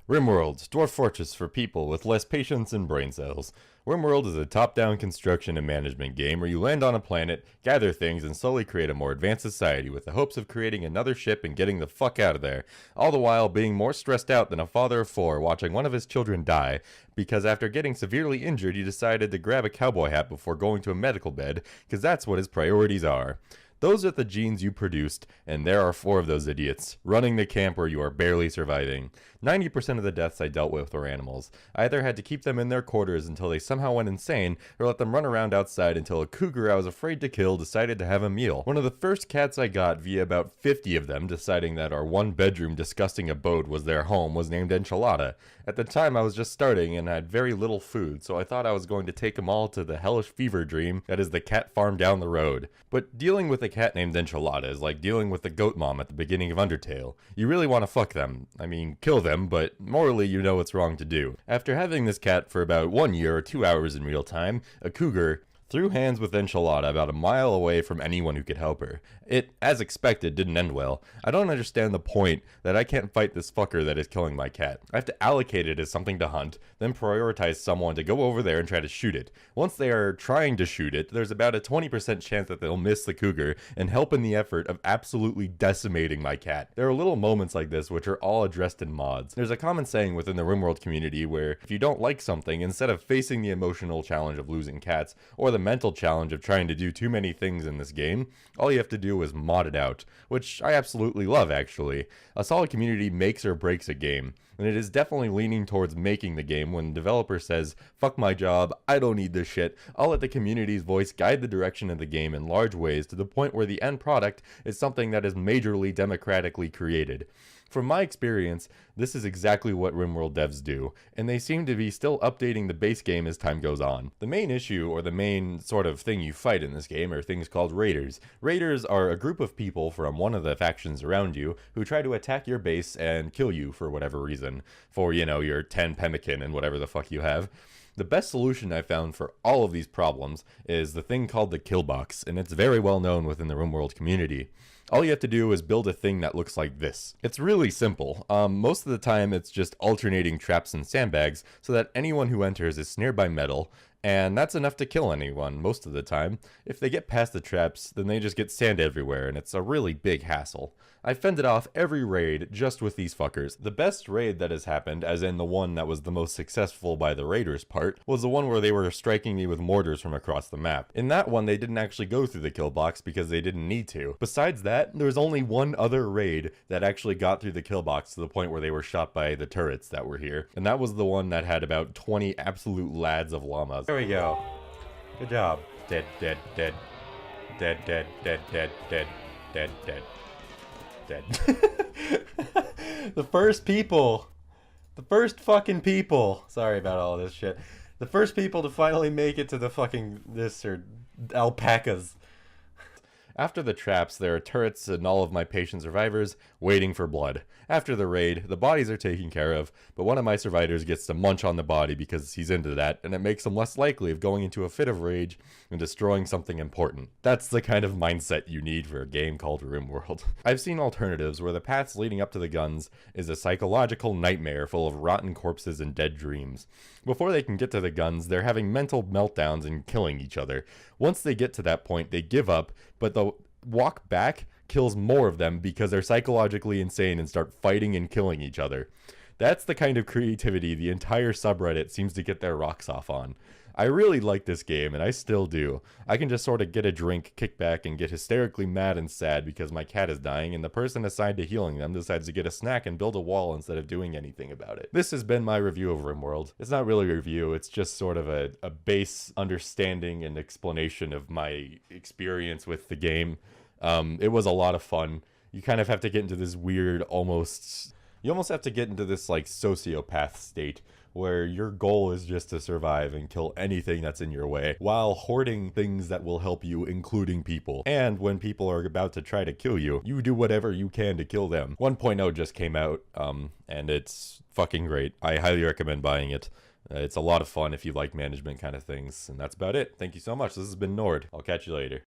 Rimworld, dwarf fortress for people with less patience and brain cells. Rimworld is a top-down construction and management game where you land on a planet, gather things, and slowly create a more advanced society with the hopes of creating another ship and getting the fuck out of there, all the while being more stressed out than a father of four watching one of his children die, because after getting severely injured he decided to grab a cowboy hat before going to a medical bed, because that's what his priorities are. Those are the genes you produced, and there are 4 of those idiots, running the camp where you are barely surviving. 90% of the deaths I dealt with were animals. I either had to keep them in their quarters until they somehow went insane, or let them run around outside until a cougar I was afraid to kill decided to have a meal. One of the first cats I got via about 50 of them deciding that our 1-bedroom disgusting abode was their home was named Enchilada. At the time I was just starting and had very little food, so I thought I was going to take them all to the hellish fever dream that is the cat farm down the road. But dealing with a cat named Enchilada is like dealing with the goat mom at the beginning of Undertale. You really want to fuck them. I mean, kill them, but morally you know what's wrong to do. After having this cat for about 1 year or 2 hours in real time, a cougar threw hands with Enchilada about a mile away from anyone who could help her. It, as expected, didn't end well. I don't understand the point that I can't fight this fucker that is killing my cat. I have to allocate it as something to hunt, then prioritize someone to go over there and try to shoot it. Once they are trying to shoot it, there's about a 20% chance that they'll miss the cougar and help in the effort of absolutely decimating my cat. There are little moments like this which are all addressed in mods. There's a common saying within the Rimworld community where if you don't like something, instead of facing the emotional challenge of losing cats or the mental challenge of trying to do too many things in this game, all you have to do is mod it out, which I absolutely love actually. A solid community makes or breaks a game, and it is definitely leaning towards making the game when the developer says, fuck my job, I don't need this shit, I'll let the community's voice guide the direction of the game in large ways to the point where the end product is something that is majorly democratically created. From my experience, this is exactly what Rimworld devs do, and they seem to be still updating the base game as time goes on. The main issue, or the main sort of thing you fight in this game, are things called raiders. Raiders are a group of people from one of the factions around you who try to attack your base and kill you for whatever reason. For, you know, your 10 pemmican and whatever the fuck you have. The best solution I found for all of these problems is the thing called the kill box, and it's very well known within the Rimworld community. All you have to do is build a thing that looks like this. It's really simple. Most of the time it's just alternating traps and sandbags so that anyone who enters is snared by metal, and that's enough to kill anyone most of the time. If they get past the traps, then they just get sand everywhere, and it's a really big hassle. I fended off every raid just with these fuckers. The best raid that has happened, as in the one that was the most successful by the raiders part, was the one where they were striking me with mortars from across the map. In that one, they didn't actually go through the kill box because they didn't need to. Besides that, there was only one other raid that actually got through the kill box to the point where they were shot by the turrets that were here. And that was the one that had about 20 absolute lads of llamas. There we go. Good job. Dead, dead, dead. Dead, dead, dead, dead, dead, dead, dead. Dead. The first people. The first fucking people. Sorry about all this shit. The first people to finally make it to the fucking this or alpacas. After the traps, there are turrets and all of my patient survivors waiting for blood. After the raid, the bodies are taken care of, but one of my survivors gets to munch on the body because he's into that, and it makes him less likely of going into a fit of rage and destroying something important. That's the kind of mindset you need for a game called Rimworld. I've seen alternatives where the paths leading up to the guns is a psychological nightmare full of rotten corpses and dead dreams. Before they can get to the guns, they're having mental meltdowns and killing each other. Once they get to that point, they give up, but the walk back kills more of them because they're psychologically insane and start fighting and killing each other. That's the kind of creativity the entire subreddit seems to get their rocks off on. I really like this game, and I still do. I can just sort of get a drink, kick back, and get hysterically mad and sad because my cat is dying, and the person assigned to healing them decides to get a snack and build a wall instead of doing anything about it. This has been my review of Rimworld. It's not really a review, it's just sort of a base understanding and explanation of my experience with the game. It was a lot of fun. You kind of have to get into this weird, you almost have to get into this like sociopath state where your goal is just to survive and kill anything that's in your way while hoarding things that will help you, including people. And when people are about to try to kill you, you do whatever you can to kill them. 1.0 just came out, and it's fucking great. I highly recommend buying it. It's a lot of fun if you like management kind of things, and that's about it. Thank you so much. This has been Nord. I'll catch you later.